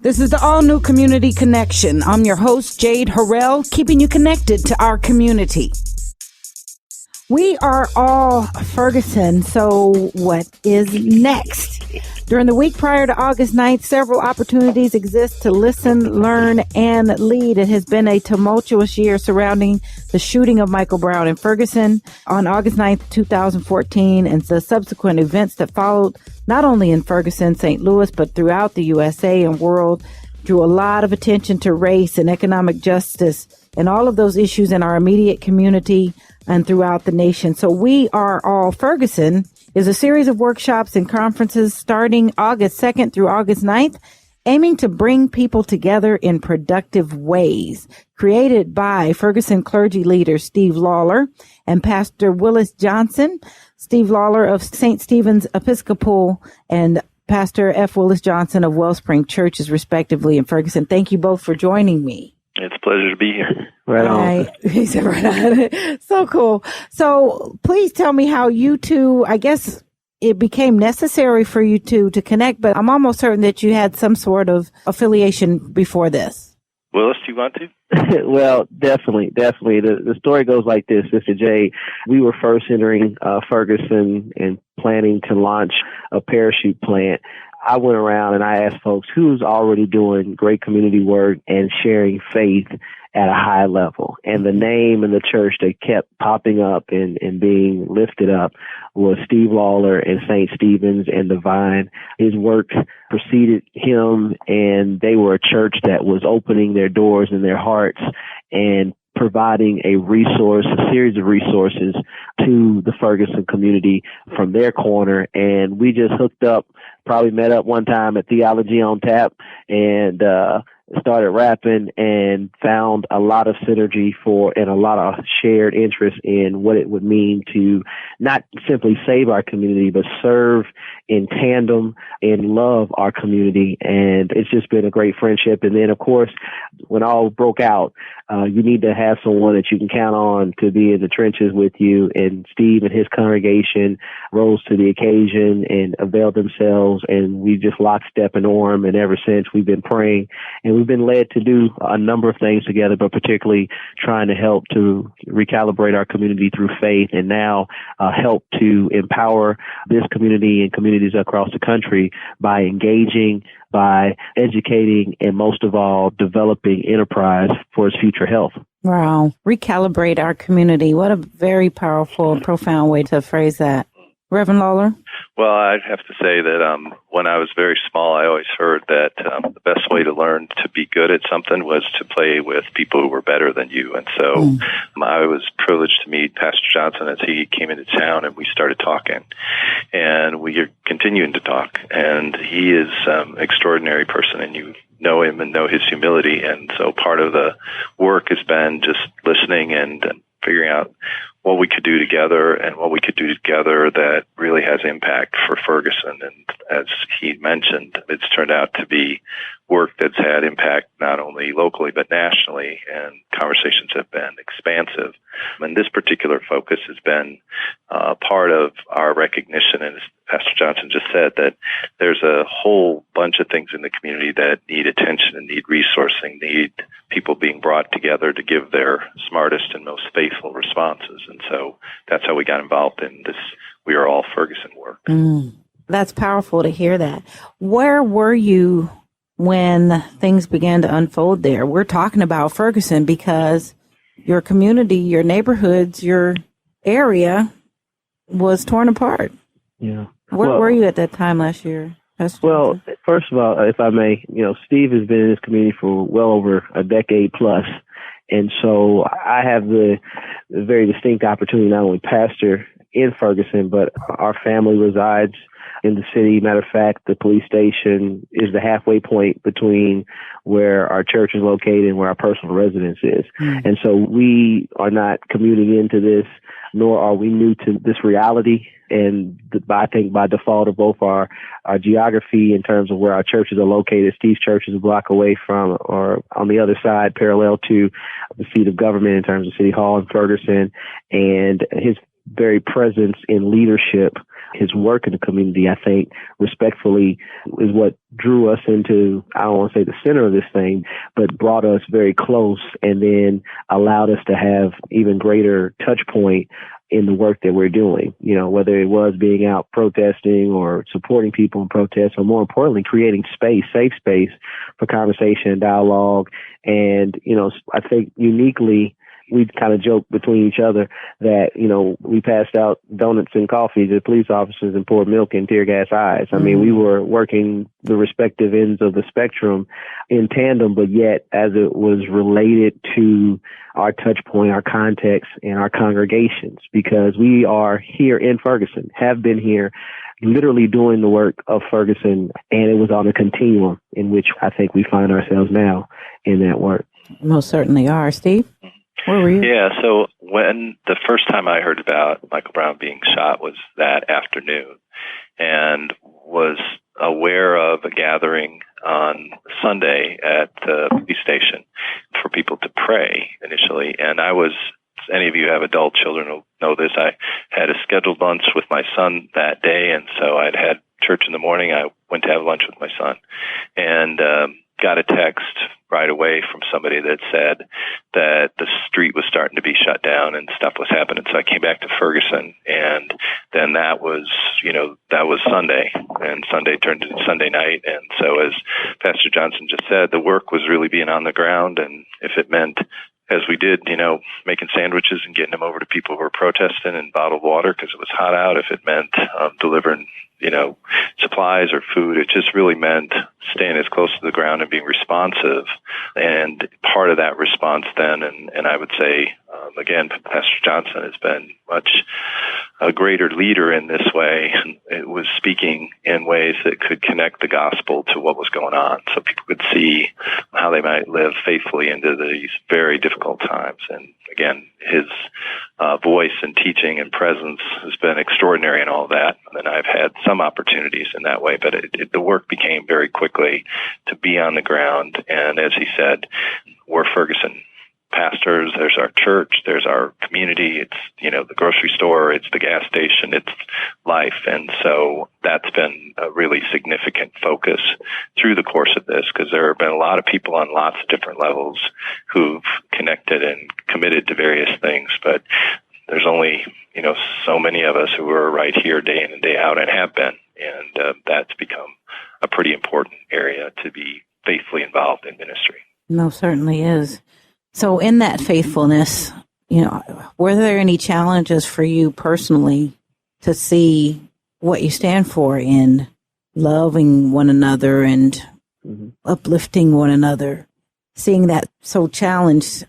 This is the all-new Community Connection. I'm your host, Jade, Harrell, keeping you connected to our community. We are all Ferguson, so what is next? During the week prior to August 9th, several opportunities exist to listen, learn, and lead. It has been a tumultuous year surrounding the shooting of Michael Brown in Ferguson on August 9th, 2014, and the subsequent events that followed, not only in Ferguson, St. Louis, but throughout the USA and world, drew a lot of attention to race and economic justice and all of those issues in our immediate community and throughout the nation. So We Are All Ferguson is a series of workshops and conferences starting August 2nd through August 9th, aiming to bring people together in productive ways. Created by Ferguson clergy leader Steve Lawler and Pastor Willis Johnson, Steve Lawler of St. Stephen's Episcopal and Pastor F. Willis Johnson of Wellspring Church, respectively, in Ferguson. Thank you both for joining me. It's a pleasure to be here. Right on. He said right on. So cool. So please tell me how you two, I guess it became necessary for you two to connect, but I'm almost certain that you had some sort of affiliation before this. Willis, do you want to? Well, definitely. The story goes like this, Sister Jade. We were first entering Ferguson and planning to launch a parachute plant. I went around and I asked folks who's already doing great community work and sharing faith at a high level. And the name and the church that kept popping up and being lifted up was Steve Lawler and St. Stephen's and the Vine. His work preceded him, and they were a church that was opening their doors and their hearts and providing a series of resources to the Ferguson community from their corner. And we just hooked up, probably met up one time at Theology on Tap and started rapping and found a lot of synergy and a lot of shared interest in what it would mean to not simply save our community, but serve in tandem and love our community. And it's just been a great friendship. And then, of course, when all broke out, you need to have someone that you can count on to be in the trenches with you. And Steve and his congregation rose to the occasion and availed themselves. And we just lockstep and arm. And ever since, we've been praying. And we've been led to do a number of things together, but particularly trying to help to recalibrate our community through faith, and now help to empower this community and communities across the country by engaging, by educating, and most of all, developing enterprise for its future health. Wow. Recalibrate our community. What a very powerful and profound way to phrase that. Reverend Lawler? Well, I'd have to say that when I was very small, I always heard that the best way to learn to be good at something was to play with people who were better than you. And so I was privileged to meet Pastor Johnson as he came into town, and we started talking. And we are continuing to talk. And he is an extraordinary person, and you know him and know his humility. And so part of the work has been just listening and figuring out what we could do together and what we could do together that really has impact for Ferguson. And as he mentioned, it's turned out to be work that's had impact not only locally but nationally, and conversations have been expansive. And this particular focus has been part of our recognition, and as Pastor Johnson just said, that there's a whole bunch of things in the community that need attention and need resourcing, need people being brought together to give their smartest and most faithful responses. And so that's how we got involved in this We Are All Ferguson work. That's powerful to hear that. Where were you when things began to unfold there? We're talking about Ferguson because your community, your neighborhoods, your area was torn apart. Yeah. Where were you at that time last year, Pastor Well, Johnson? first of all, if I may, Steve has been in this community for well over a decade plus. And so I have the very distinct opportunity not only pastor in Ferguson, but our family resides in the city. Matter of fact, the police station is the halfway point between where our church is located and where our personal residence is. And so we are not commuting into this, nor are we new to this reality. And I think by default of both our geography in terms of where our churches are located, Steve's church is a block away from, or on the other side, parallel to the seat of government in terms of City Hall in Ferguson, and his very presence in leadership, his work in the community, I think, respectfully, is what drew us into, I don't want to say the center of this thing, but brought us very close and then allowed us to have even greater touch point in the work that we're doing, whether it was being out protesting or supporting people in protests, or more importantly, creating safe space for conversation and dialogue. And, I think uniquely, we kind of joke between each other that, we passed out donuts and coffee to police officers and poured milk in tear gas eyes. I mean, we were working the respective ends of the spectrum in tandem, but yet as it was related to our touch point, our context, and our congregations, because we are here in Ferguson, have been here literally doing the work of Ferguson, and it was on a continuum in which I think we find ourselves now in that work. Most certainly are. Steve? Where were you? Yeah, so when the first time I heard about Michael Brown being shot was that afternoon, and was aware of a gathering on Sunday at the police station for people to pray initially. And any of you who have adult children will know this, I had a scheduled lunch with my son that day, and so I'd had church in the morning. I went to have lunch with my son, and got a text right away from somebody that said that the street was starting to be shut down and stuff was happening. So I came back to Ferguson, and then that was Sunday, and Sunday turned into Sunday night. And so, as Pastor Johnson just said, the work was really being on the ground, and if it meant, as we did, making sandwiches and getting them over to people who were protesting, and bottled water because it was hot out, if it meant delivering supplies or food, it just really meant staying as close to the ground and being responsive. And part of that response then, and I would say, again, Pastor Johnson has been much a greater leader in this way. It was speaking in ways that could connect the gospel to what was going on, so people could see how they might live faithfully into these very difficult times. And again, his voice and teaching and presence has been extraordinary in all that. And I've had some opportunities in that way, but the work became very quickly to be on the ground. And as he said, we're Ferguson pastors, there's our church, there's our community, it's, the grocery store, it's the gas station, it's life. And so that's been a really significant focus through the course of this, because there have been a lot of people on lots of different levels who've connected and committed to various things, but there's only, so many of us who are right here day in and day out and have been. And that's become a pretty important area to be faithfully involved in ministry. Most certainly is. So in that faithfulness, were there any challenges for you personally to see what you stand for in loving one another and uplifting one another, seeing that so challenged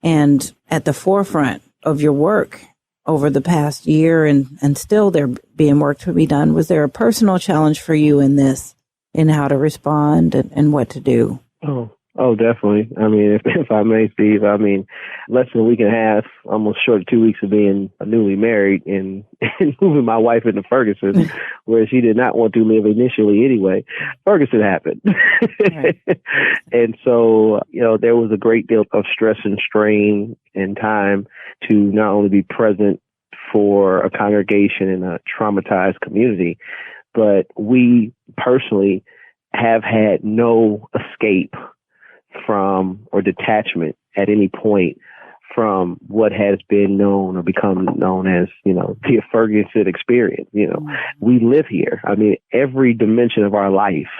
and at the forefront of your work over the past year and still there being work to be done? Was there a personal challenge for you in this, in how to respond and what to do? Oh, definitely. I mean, if I may, Steve, less than a week and a half, almost short of 2 weeks of being newly married and moving my wife into Ferguson, where she did not want to live initially anyway. Ferguson happened. Right. And so, there was a great deal of stress and strain and time to not only be present for a congregation in a traumatized community, but we personally have had no escape from or detachment at any point from what has been known or become known as, the Ferguson experience. We live here. I mean, every dimension of our life,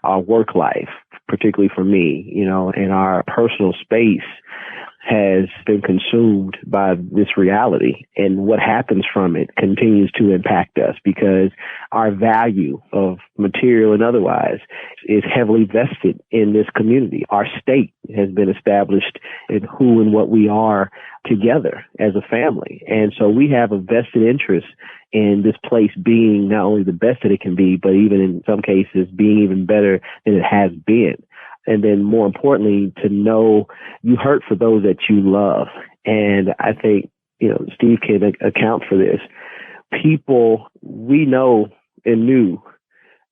our work life, particularly for me, and our personal space has been consumed by this reality, and what happens from it continues to impact us because our value of material and otherwise is heavily vested in this community. Our stake has been established in who and what we are together as a family. And so we have a vested interest in this place being not only the best that it can be, but even in some cases being even better than it has been. And then more importantly, to know you hurt for those that you love. And I think, Steve can account for this. People, we know and knew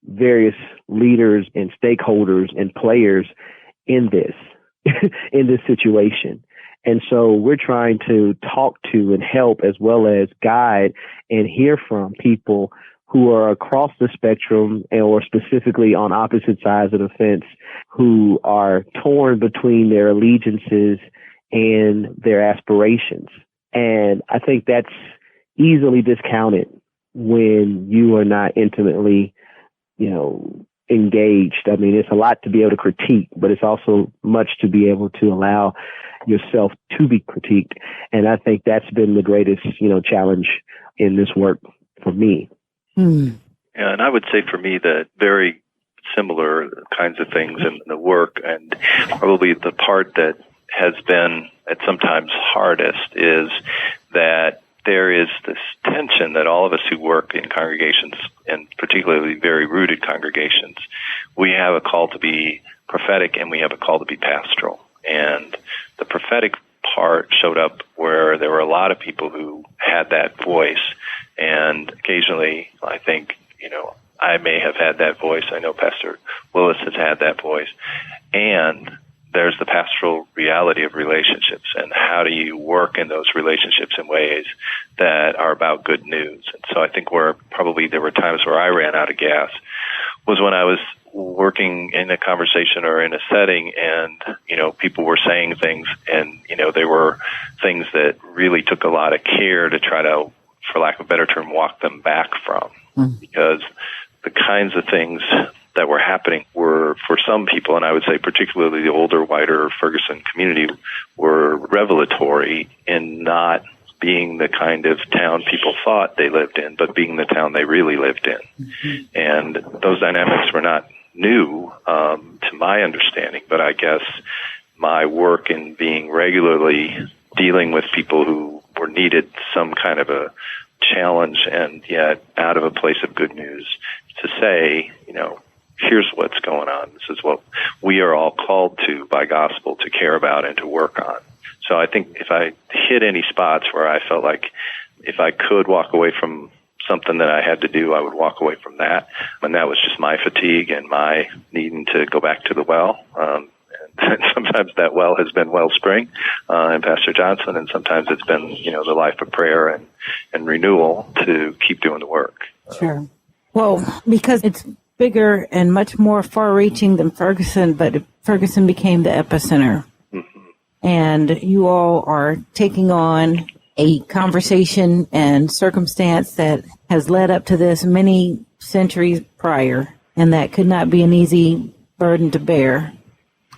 various leaders and stakeholders and players in this, in this situation. And so we're trying to talk to and help as well as guide and hear from people who are across the spectrum or specifically on opposite sides of the fence, who are torn between their allegiances and their aspirations. And I think that's easily discounted when you are not intimately, engaged. I mean, it's a lot to be able to critique, but it's also much to be able to allow yourself to be critiqued. And I think that's been the greatest, challenge in this work for me. Yeah, and I would say for me that very similar kinds of things in the work, and probably the part that has been at sometimes hardest is that there is this tension that all of us who work in congregations, and particularly very rooted congregations, we have a call to be prophetic and we have a call to be pastoral. And the prophetic part showed up where there were a lot of people who had that voice. And occasionally, I think, I may have had that voice. I know Pastor Willis has had that voice. And there's the pastoral reality of relationships, and how do you work in those relationships in ways that are about good news. And so I think there were times where I ran out of gas was when I was working in a conversation or in a setting and, people were saying things and, they were things that really took a lot of care to try to, for lack of a better term, walk them back from. Because the kinds of things that were happening were, for some people, and I would say particularly the older, wider Ferguson community, were revelatory in not being the kind of town people thought they lived in, but being the town they really lived in. And those dynamics were not new to my understanding, but I guess my work in being regularly dealing with people who were needed some kind of a challenge and yet out of a place of good news to say, here's what's going on. This is what we are all called to by gospel to care about and to work on. So I think if I hit any spots where I felt like if I could walk away from something that I had to do, I would walk away from that. And that was just my fatigue and my needing to go back to the well. And sometimes that well has been Wellspring and Pastor Johnson, and sometimes it's been, the life of prayer and renewal to keep doing the work. Sure. Well, because it's bigger and much more far-reaching than Ferguson, but Ferguson became the epicenter. And you all are taking on a conversation and circumstance that has led up to this many centuries prior, and that could not be an easy burden to bear,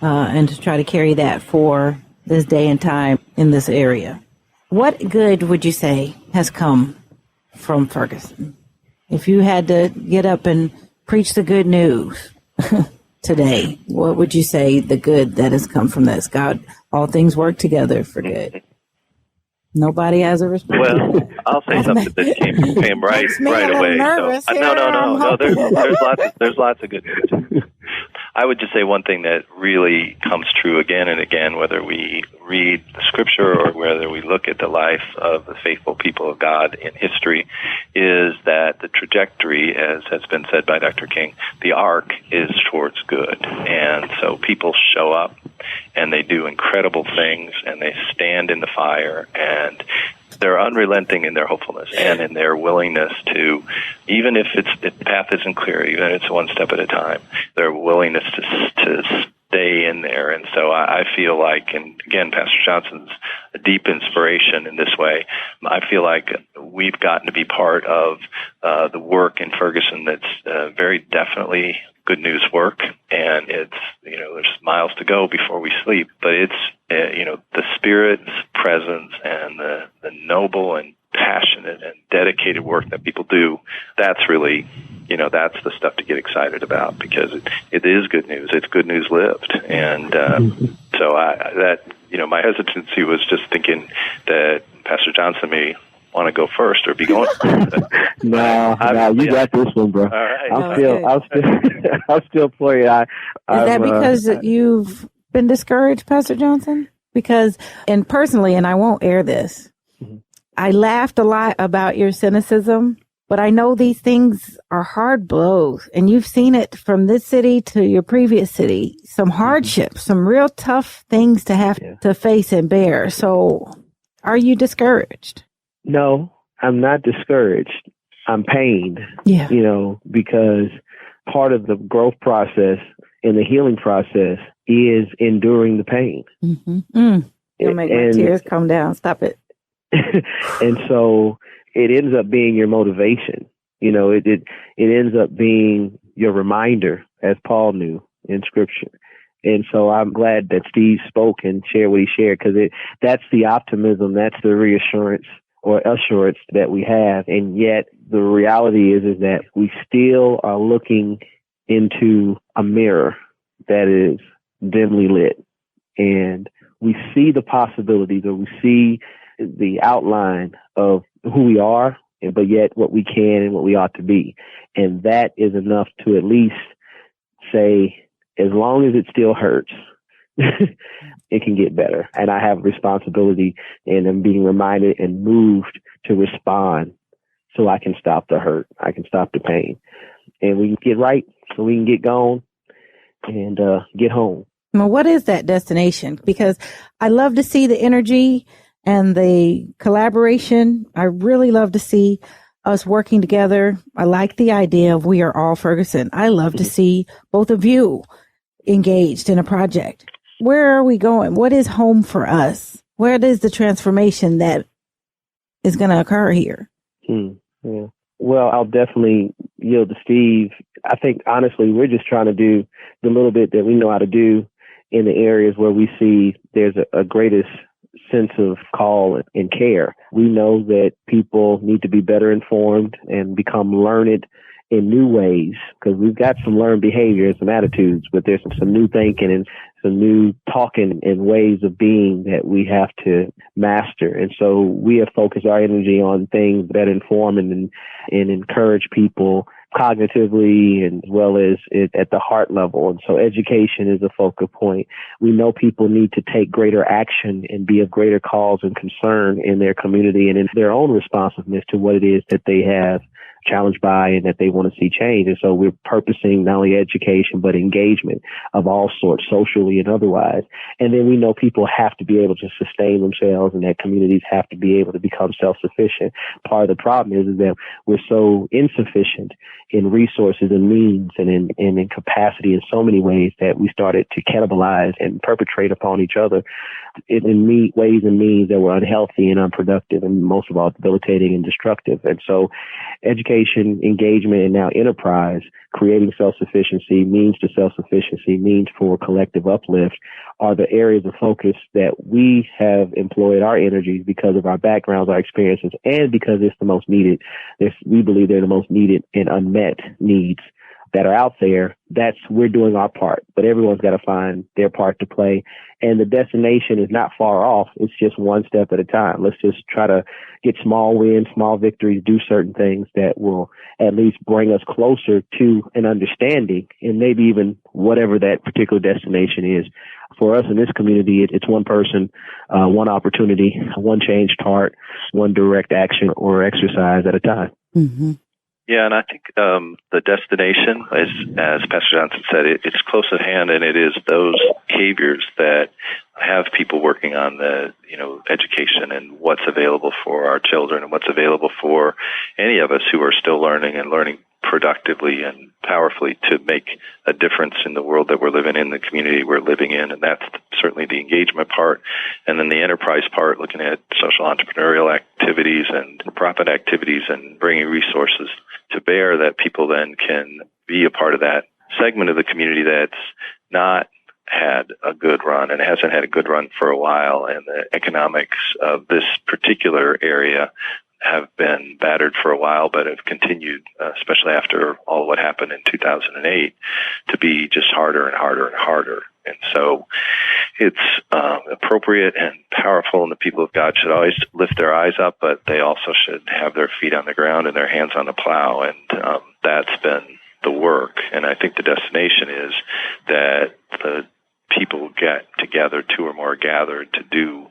and to try to carry that for this day and time in this area. What good would you say has come from Ferguson? If you had to get up and preach the good news today, what would you say the good that has come from this? God, all things work together for good. Nobody has a response. Well, I'll say something that came right away. Nervous No. There's lots of good news. I would just say one thing that really comes true again and again, whether we read the scripture or whether we look at the life of the faithful people of God in history, is that the trajectory, as has been said by Dr. King, the arc is towards good. And so people show up and they do incredible things and they stand in the fire, and they're unrelenting in their hopefulness and in their willingness to, even if the path isn't clear, even if it's one step at a time, their willingness to stay in there. And so I feel like, and again, Pastor Johnson's a deep inspiration in this way. I feel like we've gotten to be part of the work in Ferguson that's very definitely good news work, and it's, there's miles to go before we sleep, but it's, the Spirit's presence and the noble and passionate and dedicated work that people do, that's really, that's the stuff to get excited about, because it is good news. It's good news lived. And so my hesitancy was just thinking that Pastor Johnson may want to go first or be going first. No, you got this one, bro. All right. I'm still for you. Is that because you've been discouraged, Pastor Johnson? Because, and personally, and I won't air this, I laughed a lot about your cynicism But I know these things are hard blows, and you've seen it from this city to your previous city, some hardships, some real tough things to have to face and bear. So are you discouraged? No, I'm not discouraged. I'm pained, because part of the growth process and the healing process is enduring the pain. You'll make my tears come down. Stop it. And so it ends up being your motivation. It ends up being your reminder, as Paul knew in Scripture. And so I'm glad that Steve spoke and shared what he shared, because that's the optimism, that's the reassurance or assurance that we have. And yet the reality is that we still are looking into a mirror that is dimly lit. And we see the possibilities, or we see the outline of who we are, but yet what we can and what we ought to be. And that is enough to at least say, as long as it still hurts, it can get better. And I have responsibility, and I'm being reminded and moved to respond so I can stop the hurt. I can stop the pain. And we can get right so we can get gone and get home. Well, what is that destination? Because I love to see the energy and the collaboration. I really love to see us working together. I like the idea of We Are All Ferguson. I love to see both of you engaged in a project. Where are we going? What is home for us? Where is the transformation that is going to occur here? Yeah. Well, I'll definitely yield to Steve. I think, honestly, we're just trying to do the little bit that we know how to do in the areas where we see there's a greatest sense of call and care. We know that people need to be better informed and become learned in new ways, because we've got some learned behaviors and attitudes, but there's some new thinking and some new talking and ways of being that we have to master. And so we have focused our energy on things that inform and encourage people cognitively, and as well as at the heart level. And so education is a focal point. We know people need to take greater action and be of greater cause and concern in their community and in their own responsiveness to what it is that they have challenged by and that they want to see change. And so we're purposing not only education, but engagement of all sorts, socially and otherwise. And then we know people have to be able to sustain themselves, and that communities have to be able to become self-sufficient. Part of the problem is that we're so insufficient in resources and means and in capacity in so many ways that we started to cannibalize and perpetrate upon each other in ways and means that were unhealthy and unproductive, and most of all debilitating and destructive. And so education, engagement, and now enterprise, creating self-sufficiency, means to self-sufficiency, means for collective uplift, are the areas of focus that we have employed our energies because of our backgrounds, our experiences, and because it's the most needed. We believe they're the most needed and unmet needs that are out there. We're doing our part, but everyone's got to find their part to play. And the destination is not far off. It's just one step at a time. Let's just try to get small wins, small victories, do certain things that will at least bring us closer to an understanding, and maybe even whatever that particular destination is. For us in this community, it's one person, one opportunity, one changed heart, one direct action or exercise at a time. Mm-hmm. Yeah, and I think the destination, as Pastor Johnson said, it's close at hand, and it is those behaviors that have people working on the education and what's available for our children and what's available for any of us who are still learning and learning productively and powerfully to make a difference in the world that we're living in, the community we're living in. And that's certainly the engagement part. And then the enterprise part, looking at social entrepreneurial activities and profit activities and bringing resources to bear that people then can be a part of that segment of the community that's not had a good run and hasn't had a good run for a while. And the economics of this particular area have been battered for a while, but have continued, especially after all what happened in 2008, to be just harder and harder and harder. And so it's appropriate and powerful, and the people of God should always lift their eyes up, but they also should have their feet on the ground and their hands on the plow. And that's been the work. And I think the destination is that the people get together, two or more gathered, to do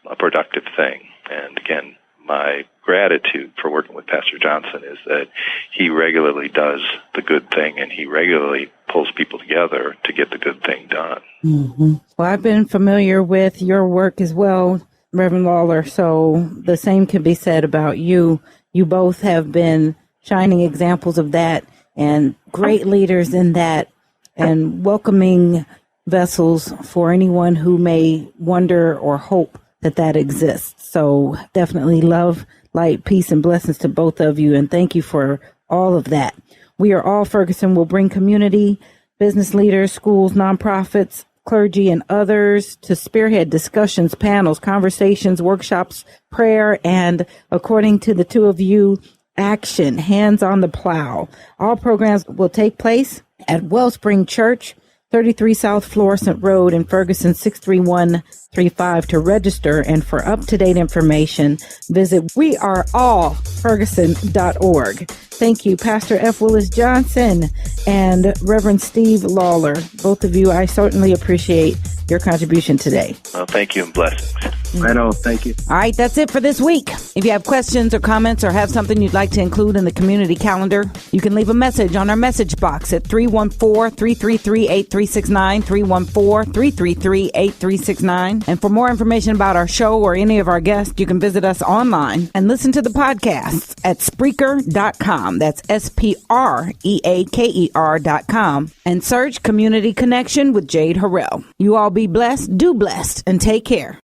a productive thing. And again, my gratitude for working with Pastor Johnson is that he regularly does the good thing, and he regularly pulls people together to get the good thing done. Mm-hmm. Well, I've been familiar with your work as well, Reverend Lawler, so the same can be said about you. You both have been shining examples of that and great leaders in that, and welcoming vessels for anyone who may wonder or hope that exists. So definitely love, light, peace, and blessings to both of you, and thank you for all of that. We Are All Ferguson will bring community, business leaders, schools, nonprofits, clergy, and others to spearhead discussions, panels, conversations, workshops, prayer, and according to the two of you, action, hands on the plow. All programs will take place at Wellspring Church, 33 South Florissant Rd in Ferguson, 63135 to register. And for up-to-date information, visit weareallferguson.org. Thank you, Pastor F. Willis Johnson and Reverend Steve Lawler. Both of you, I certainly appreciate your contribution today. Well, thank you and blessings. Right on. Thank you. All right, that's it for this week. If you have questions or comments or have something you'd like to include in the community calendar, you can leave a message on our message box at 314-333-8369, 314-333-8369. And for more information about our show or any of our guests, you can visit us online and listen to the podcasts at Spreaker.com. That's SPREAKER.com. And search Community Connection with Jade Harrell. You all be blessed, do blessed, and take care.